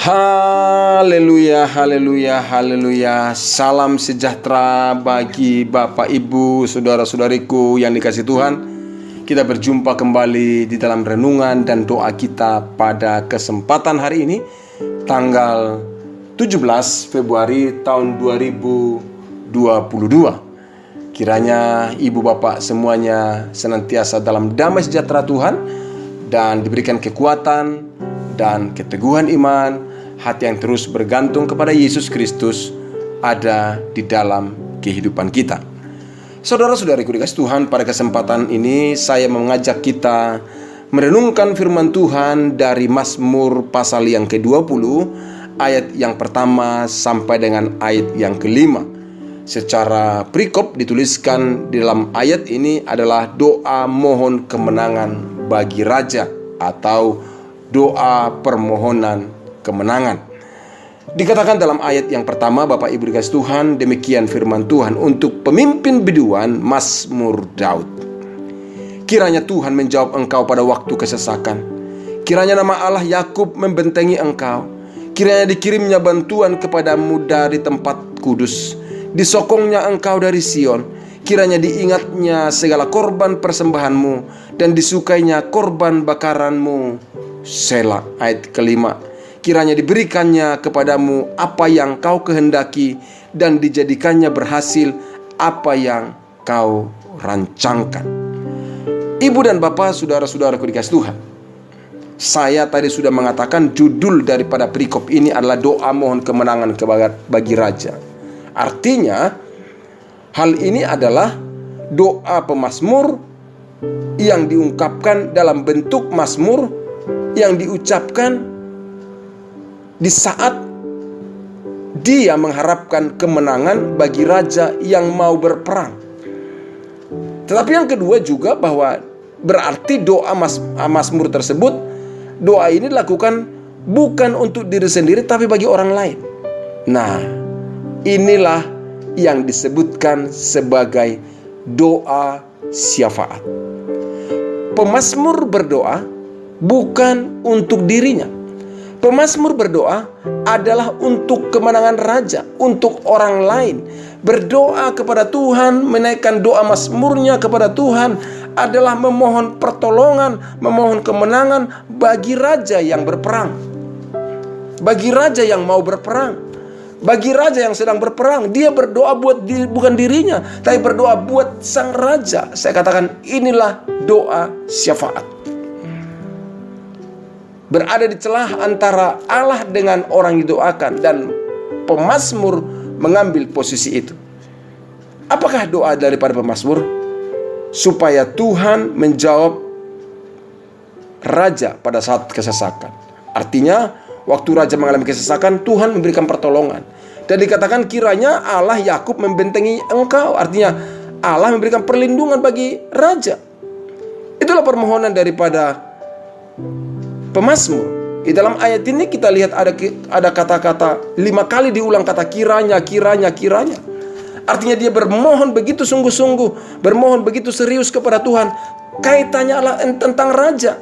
Haleluya, haleluya, haleluya. Salam sejahtera bagi Bapak, Ibu, saudara-saudariku yang dikasihi Tuhan. Kita berjumpa kembali di dalam renungan dan doa kita pada kesempatan hari ini, tanggal 17 Februari tahun 2022. Kiranya Ibu Bapak semuanya senantiasa dalam damai sejahtera Tuhan dan diberikan kekuatan dan keteguhan iman, hati yang terus bergantung kepada Yesus Kristus ada di dalam kehidupan kita. Saudara-saudariku dikasihi Tuhan, pada kesempatan ini saya mengajak kita merenungkan firman Tuhan dari Mazmur pasal yang ke-20, ayat yang pertama sampai dengan ayat yang ke-5. Secara perikop dituliskan di dalam ayat ini adalah doa mohon kemenangan bagi raja atau doa permohonan kemenangan. Dikatakan dalam ayat yang pertama, Bapak Ibu dikasihi Tuhan, demikian firman Tuhan untuk pemimpin biduan Mazmur Daud. Kiranya Tuhan menjawab engkau pada waktu kesesakan. Kiranya nama Allah Yakub membentengi engkau. Kiranya dikirimnya bantuan kepadamu dari tempat kudus. Disokongnya engkau dari Sion. Kiranya diingatnya segala korban persembahanmu dan disukainya korban bakaranmu. Selah. Ayat kelima, kiranya diberikannya kepadamu apa yang kau kehendaki dan dijadikannya berhasil apa yang kau rancangkan. Ibu dan bapak, saudara-saudaraku dikasihi Tuhan, saya tadi sudah mengatakan judul daripada perikop ini adalah doa mohon kemenangan bagi raja. Artinya hal ini adalah doa pemazmur yang diungkapkan dalam bentuk mazmur yang diucapkan di saat dia mengharapkan kemenangan bagi raja yang mau berperang. Tetapi yang kedua juga bahwa berarti doa mazmur tersebut, doa ini dilakukan bukan untuk diri sendiri tapi bagi orang lain. Nah, inilah yang disebutkan sebagai doa syafaat. Pemazmur berdoa bukan untuk dirinya. Pemazmur berdoa adalah untuk kemenangan raja, untuk orang lain. Berdoa kepada Tuhan, menaikkan doa mazmurnya kepada Tuhan adalah memohon pertolongan, memohon kemenangan bagi raja yang berperang, bagi raja yang mau berperang, bagi raja yang sedang berperang. Dia berdoa bukan dirinya, tapi berdoa buat sang raja. Saya katakan inilah doa syafaat. Berada di celah antara Allah dengan orang yang didoakan, dan pemazmur mengambil posisi itu. Apakah doa daripada pemazmur? Supaya Tuhan menjawab raja pada saat kesesakan. Artinya waktu raja mengalami kesesakan, Tuhan memberikan pertolongan. Dan dikatakan kiranya Allah Yakub membentengi engkau. Artinya Allah memberikan perlindungan bagi raja. Itulah permohonan daripada pemazmur. Di dalam ayat ini kita lihat ada kata-kata 5 kali diulang kata kiranya, kiranya, kiranya. Artinya dia bermohon begitu sungguh-sungguh, bermohon begitu serius kepada Tuhan. Kaitannya adalah tentang raja,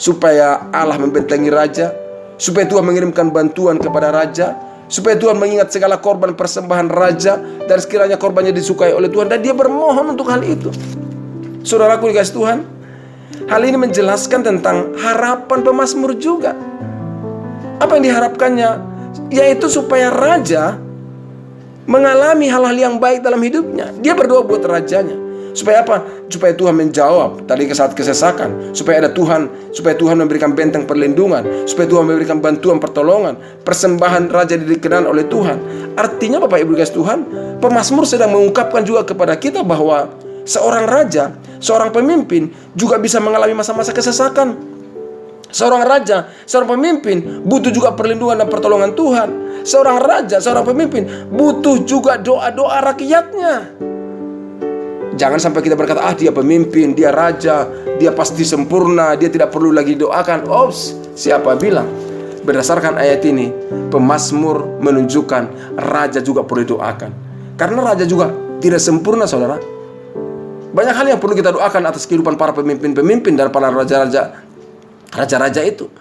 supaya Allah membentengi raja, supaya Tuhan mengirimkan bantuan kepada raja, supaya Tuhan mengingat segala korban persembahan raja, dan sekiranya korbannya disukai oleh Tuhan. Dan dia bermohon untuk hal itu. Saudaraku dikasihi Tuhan, hal ini menjelaskan tentang harapan pemazmur juga. Apa yang diharapkannya? Yaitu supaya raja mengalami hal-hal yang baik dalam hidupnya. Dia berdoa buat rajanya. Supaya apa? Supaya Tuhan menjawab tadi saat kesesakan. Supaya Tuhan memberikan benteng perlindungan. Supaya Tuhan memberikan bantuan pertolongan. Persembahan raja dikenan oleh Tuhan. Artinya Bapak Ibu dikasihi Tuhan, pemazmur sedang mengungkapkan juga kepada kita bahwa seorang raja, seorang pemimpin juga bisa mengalami masa-masa kesesakan. Seorang raja, seorang pemimpin butuh juga perlindungan dan pertolongan Tuhan. Seorang raja, seorang pemimpin butuh juga doa-doa rakyatnya. Jangan sampai kita berkata, dia pemimpin, dia raja, dia pasti sempurna, dia tidak perlu lagi doakan. Siapa bilang? Berdasarkan ayat ini, pemazmur menunjukkan raja juga perlu doakan. Karena raja juga tidak sempurna, saudara. Banyak hal yang perlu kita doakan atas kehidupan para pemimpin-pemimpin dan para raja-raja itu.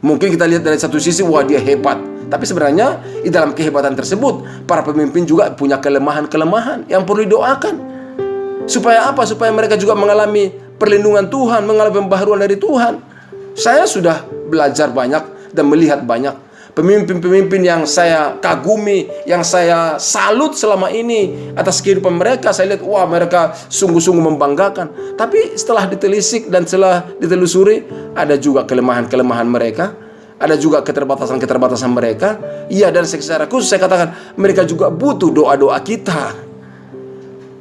Mungkin kita lihat dari satu sisi, wah dia hebat, Tapi sebenarnya di dalam kehebatan tersebut, para pemimpin juga punya kelemahan-kelemahan yang perlu didoakan. Supaya apa? Supaya mereka juga mengalami perlindungan Tuhan, mengalami pembaharuan dari Tuhan. Saya sudah belajar banyak dan melihat banyak pemimpin-pemimpin yang saya kagumi, yang saya salut selama ini atas kehidupan mereka. Saya lihat, wah, mereka sungguh-sungguh membanggakan. Tapi setelah ditelisik dan setelah ditelusuri, ada juga kelemahan-kelemahan mereka, ada juga keterbatasan-keterbatasan mereka. Iya, dan secara khusus saya katakan, mereka juga butuh doa-doa kita.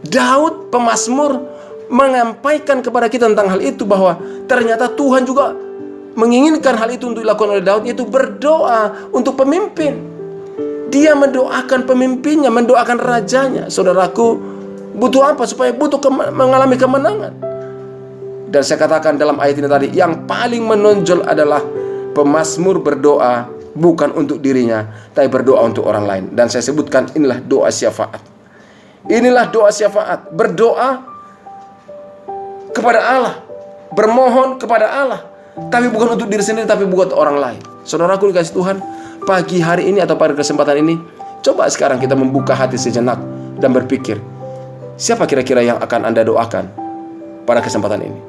Daud pemazmur menyampaikan kepada kita tentang hal itu, bahwa ternyata Tuhan juga menginginkan hal itu untuk dilakukan oleh Daud, yaitu berdoa untuk pemimpin. Dia mendoakan pemimpinnya, mendoakan rajanya. Saudaraku, butuh apa? Supaya mengalami kemenangan. Dan saya katakan dalam ayat ini tadi, yang paling menonjol adalah pemazmur berdoa bukan untuk dirinya, tapi berdoa untuk orang lain. Dan saya sebutkan, inilah doa syafaat. Inilah doa syafaat, berdoa kepada Allah, bermohon kepada Allah, tapi bukan untuk diri sendiri, tapi buat orang lain. Saudaraku dikasih Tuhan, pagi hari ini atau pada kesempatan ini, coba sekarang kita membuka hati sejenak dan berpikir, siapa kira-kira yang akan Anda doakan pada kesempatan ini?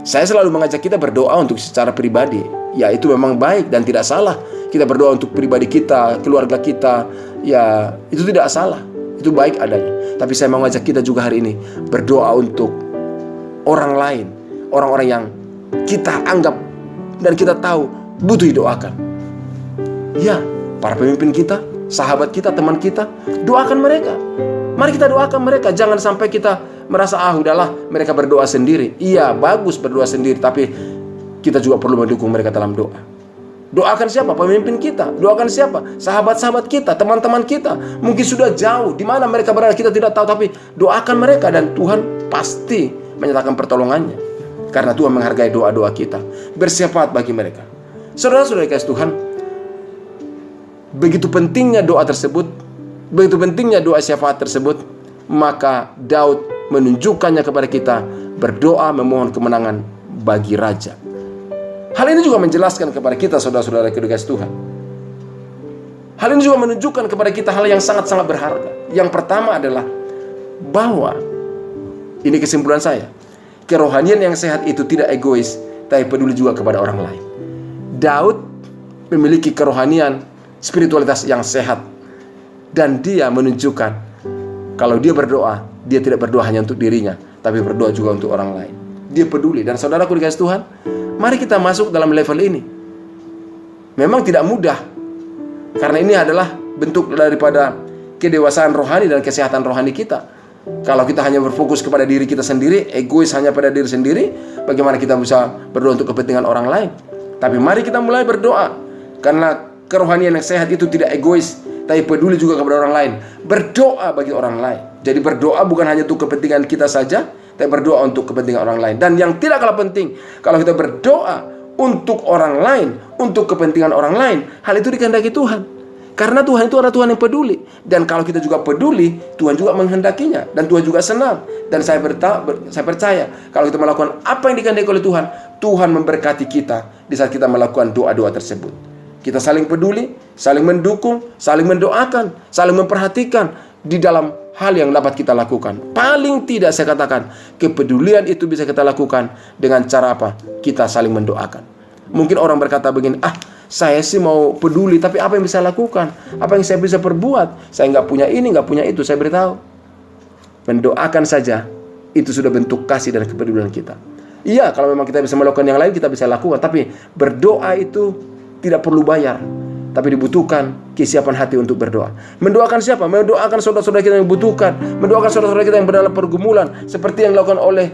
Saya selalu mengajak kita berdoa untuk secara pribadi. Ya, itu memang baik dan tidak salah. Kita berdoa untuk pribadi kita, keluarga kita, ya itu tidak salah, itu baik adanya. Tapi saya mau mengajak kita juga hari ini berdoa untuk orang lain, orang-orang yang kita anggap dan kita tahu butuh didoakan. Ya, para pemimpin kita, sahabat kita, teman kita, doakan mereka. Mari kita doakan mereka. Jangan sampai kita merasa, udahlah mereka berdoa sendiri. Iya, bagus berdoa sendiri, tapi kita juga perlu mendukung mereka dalam doa. Doakan siapa? Pemimpin kita. Doakan siapa? Sahabat-sahabat kita, teman-teman kita. Mungkin sudah jauh, di mana mereka berada kita tidak tahu, tapi doakan mereka dan Tuhan pasti menyatakan pertolongannya. Karena Tuhan menghargai doa-doa kita. Bersyafaat bagi mereka. Saudara-saudara kasih Tuhan, begitu pentingnya doa tersebut, begitu pentingnya doa syafaat tersebut, maka Daud menunjukkannya kepada kita, berdoa memohon kemenangan bagi raja. Hal ini juga menjelaskan kepada kita, saudara-saudara kasih Tuhan, hal ini juga menunjukkan kepada kita hal yang sangat-sangat berharga. Yang pertama adalah bahwa, ini kesimpulan saya, kerohanian yang sehat itu tidak egois, tapi peduli juga kepada orang lain. Daud memiliki kerohanian, spiritualitas yang sehat. Dan dia menunjukkan, kalau dia berdoa, dia tidak berdoa hanya untuk dirinya, tapi berdoa juga untuk orang lain. Dia peduli. Dan saudaraku dikasih Tuhan, mari kita masuk dalam level ini. Memang tidak mudah, karena ini adalah bentuk daripada kedewasaan rohani dan kesehatan rohani kita. Kalau kita hanya berfokus kepada diri kita sendiri, egois hanya pada diri sendiri, bagaimana kita bisa berdoa untuk kepentingan orang lain? Tapi mari kita mulai berdoa, karena kerohanian yang sehat itu tidak egois, tapi peduli juga kepada orang lain. Berdoa bagi orang lain. Jadi berdoa bukan hanya untuk kepentingan kita saja, tapi berdoa untuk kepentingan orang lain. Dan yang tidak kalah penting, kalau kita berdoa untuk orang lain, untuk kepentingan orang lain, hal itu dikehendaki Tuhan. Karena Tuhan itu adalah Tuhan yang peduli. Dan kalau kita juga peduli, Tuhan juga menghendakinya. Dan Tuhan juga senang. Dan saya percaya, kalau kita melakukan apa yang dikehendaki oleh Tuhan, Tuhan memberkati kita di saat kita melakukan doa-doa tersebut. Kita saling peduli, saling mendukung, saling mendoakan, saling memperhatikan di dalam hal yang dapat kita lakukan. Paling tidak saya katakan, kepedulian itu bisa kita lakukan dengan cara apa? Kita saling mendoakan. Mungkin orang berkata begini, saya sih mau peduli, tapi apa yang bisa lakukan? Apa yang saya bisa perbuat? Saya nggak punya ini, nggak punya itu. Saya beritahu, mendoakan saja, itu sudah bentuk kasih dan kepedulian kita. Iya, kalau memang kita bisa melakukan yang lain, kita bisa lakukan. Tapi berdoa itu tidak perlu bayar, tapi dibutuhkan kesiapan hati untuk berdoa. Mendoakan siapa? Mendoakan saudara-saudara kita yang membutuhkan, mendoakan saudara-saudara kita yang berada dalam pergumulan, seperti yang dilakukan oleh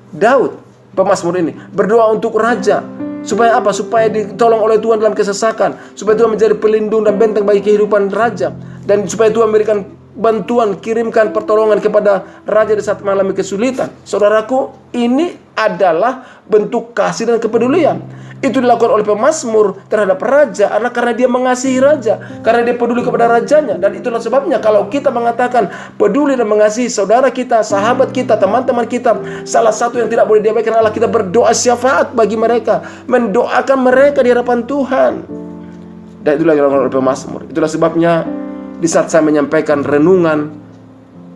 Daud, pemazmur ini. Berdoa untuk raja. Supaya apa? Supaya ditolong oleh Tuhan dalam kesesakan, supaya Tuhan menjadi pelindung dan benteng bagi kehidupan raja, dan supaya Tuhan memberikan bantuan, kirimkan pertolongan kepada raja di saat mengalami kesulitan. Saudaraku, ini adalah bentuk kasih dan kepedulian. Itu dilakukan oleh pemazmur terhadap raja adalah karena dia mengasihi raja, karena dia peduli kepada rajanya. Dan itulah sebabnya kalau kita mengatakan peduli dan mengasihi saudara kita, sahabat kita, teman-teman kita, salah satu yang tidak boleh diabaikan adalah kita berdoa syafaat bagi mereka, mendoakan mereka di hadapan Tuhan. Dan itulah yang dilakukan oleh pemazmur. Itulah sebabnya di saat saya menyampaikan renungan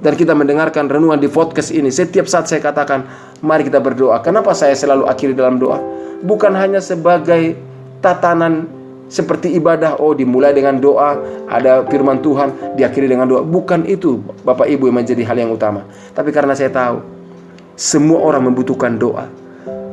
dan kita mendengarkan renungan di podcast ini, setiap saat saya katakan, mari kita berdoa. Kenapa saya selalu akhiri dalam doa? Bukan hanya sebagai tatanan seperti ibadah, dimulai dengan doa, ada firman Tuhan, diakhiri dengan doa. Bukan itu Bapak Ibu yang menjadi hal yang utama. Tapi karena saya tahu semua orang membutuhkan doa,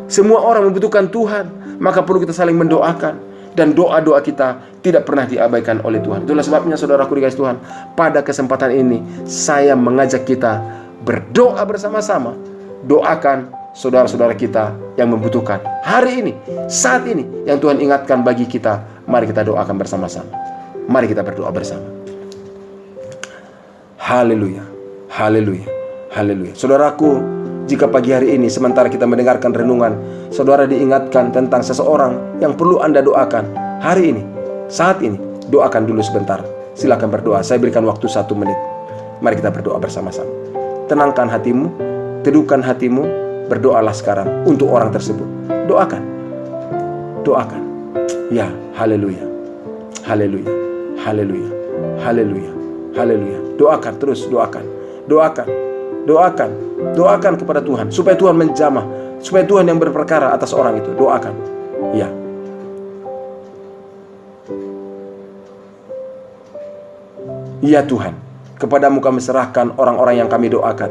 semua orang membutuhkan Tuhan, maka perlu kita saling mendoakan. Dan doa-doa kita tidak pernah diabaikan oleh Tuhan. Itulah sebabnya saudaraku dikasih Tuhan, pada kesempatan ini saya mengajak kita berdoa bersama-sama. Doakan saudara-saudara kita yang membutuhkan hari ini, saat ini, yang Tuhan ingatkan bagi kita. Mari kita doakan bersama-sama. Mari kita berdoa bersama. Haleluya, haleluya, haleluya. Saudaraku, jika pagi hari ini sementara kita mendengarkan renungan, saudara diingatkan tentang seseorang yang perlu Anda doakan hari ini, saat ini, doakan dulu sebentar. Silakan berdoa. Saya berikan waktu 1 menit. Mari kita berdoa bersama-sama. Tenangkan hatimu, teduhkan hatimu, berdoalah sekarang untuk orang tersebut. Doakan, doakan. Ya, haleluya, haleluya, haleluya, haleluya, haleluya. Doakan terus, doakan, doakan, doakan, doakan kepada Tuhan supaya Tuhan menjamah, supaya Tuhan yang berperkara atas orang itu. Doakan. Ya. Ya Tuhan, kepadamu kami serahkan orang-orang yang kami doakan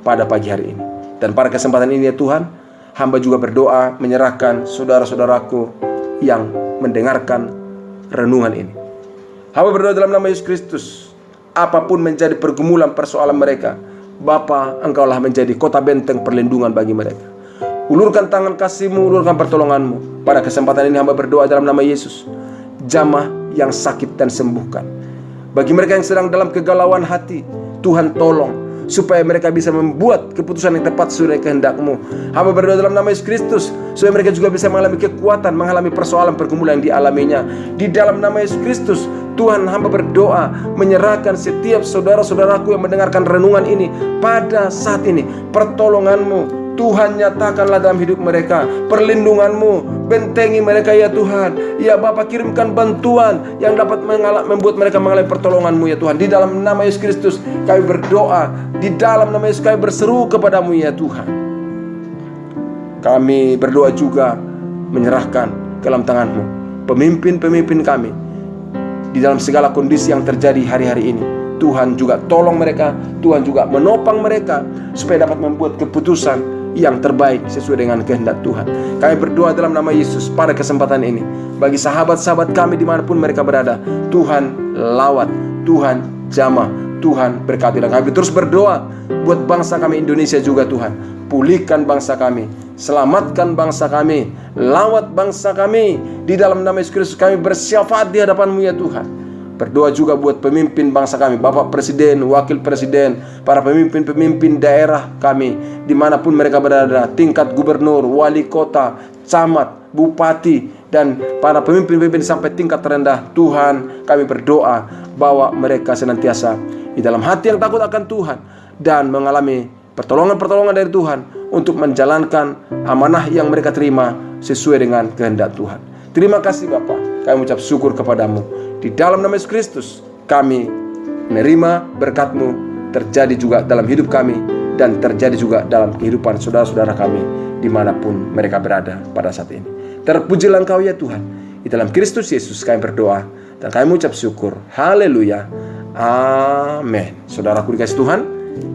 pada pagi hari ini. Dan pada kesempatan ini ya Tuhan, hamba juga berdoa menyerahkan saudara-saudaraku yang mendengarkan renungan ini. Hamba berdoa dalam nama Yesus Kristus, apapun menjadi pergumulan persoalan mereka, Bapa, Engkaulah menjadi kota benteng perlindungan bagi mereka. Ulurkan tangan kasih-Mu, ulurkan pertolongan-Mu. Pada kesempatan ini hamba berdoa dalam nama Yesus, jamah yang sakit dan sembuhkan. Bagi mereka yang sedang dalam kegalauan hati, Tuhan tolong supaya mereka bisa membuat keputusan yang tepat sesuai kehendak-Mu. Hamba berdoa dalam nama Yesus Kristus supaya mereka juga bisa mengalami kekuatan, mengalami persoalan pergumulan yang dialaminya. Di dalam nama Yesus Kristus, Tuhan, hamba berdoa menyerahkan setiap saudara-saudaraku yang mendengarkan renungan ini pada saat ini. Pertolongan-Mu Tuhan nyatakanlah dalam hidup mereka, perlindungan-Mu bentengi mereka ya Tuhan. Ya Bapa, kirimkan bantuan yang dapat membuat mereka mengalami pertolongan-Mu ya Tuhan. Di dalam nama Yesus Kristus kami berdoa, di dalam nama Yesus kami berseru kepadamu ya Tuhan. Kami berdoa juga menyerahkan ke dalam tangan-Mu pemimpin-pemimpin kami di dalam segala kondisi yang terjadi hari-hari ini. Tuhan juga tolong mereka, Tuhan juga menopang mereka supaya dapat membuat keputusan yang terbaik sesuai dengan kehendak Tuhan. Kami berdoa dalam nama Yesus pada kesempatan ini, bagi sahabat-sahabat kami dimanapun mereka berada, Tuhan lawat, Tuhan jamah, Tuhan berkati. Dan kami terus berdoa buat bangsa kami Indonesia juga Tuhan. Pulihkan bangsa kami, selamatkan bangsa kami, lawat bangsa kami. Di dalam nama Yesus Kristus kami bersyafaat di hadapan-Mu ya Tuhan. Berdoa juga buat pemimpin bangsa kami, Bapak Presiden, Wakil Presiden, para pemimpin-pemimpin daerah kami, dimanapun mereka berada, tingkat gubernur, wali kota, camat, bupati, dan para pemimpin-pemimpin sampai tingkat terendah. Tuhan, kami berdoa bahwa mereka senantiasa di dalam hati yang takut akan Tuhan dan mengalami pertolongan-pertolongan dari Tuhan untuk menjalankan amanah yang mereka terima sesuai dengan kehendak Tuhan. Terima kasih Bapa, kami ucap syukur kepadamu. Di dalam nama Yesus Kristus kami menerima berkat-Mu terjadi juga dalam hidup kami dan terjadi juga dalam kehidupan saudara-saudara kami dimanapun mereka berada pada saat ini. Terpujilah Engkau ya Tuhan. Di dalam Kristus Yesus kami berdoa dan kami mengucap syukur. Haleluya. Amin. Saudaraku dikasih Tuhan,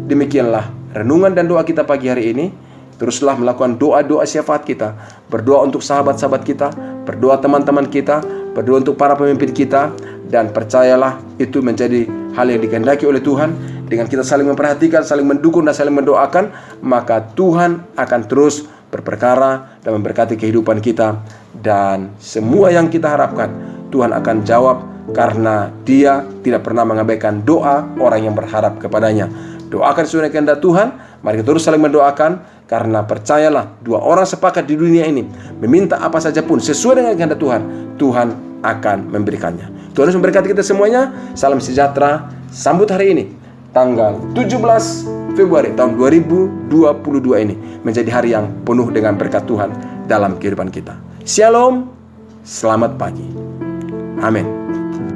demikianlah renungan dan doa kita pagi hari ini. Teruslah melakukan doa-doa syafaat kita, berdoa untuk sahabat-sahabat kita, berdoa teman-teman kita, berdoa untuk para pemimpin kita, dan percayalah itu menjadi hal yang dikehendaki oleh Tuhan. Dengan kita saling memperhatikan, saling mendukung dan saling mendoakan, maka Tuhan akan terus berperkara dan memberkati kehidupan kita. Dan semua yang kita harapkan Tuhan akan jawab, karena Dia tidak pernah mengabaikan doa orang yang berharap kepadanya. Doakan sesuai kehendak Tuhan. Mari kita terus saling mendoakan, karena percayalah, dua orang sepakat di dunia ini meminta apa saja pun sesuai dengan kehendak Tuhan, Tuhan akan memberikannya. Tuhan Yesus memberkati kita semuanya. Salam sejahtera. Sambut hari ini, tanggal 17 Februari tahun 2022 ini menjadi hari yang penuh dengan berkat Tuhan dalam kehidupan kita. Shalom, selamat pagi. Amin.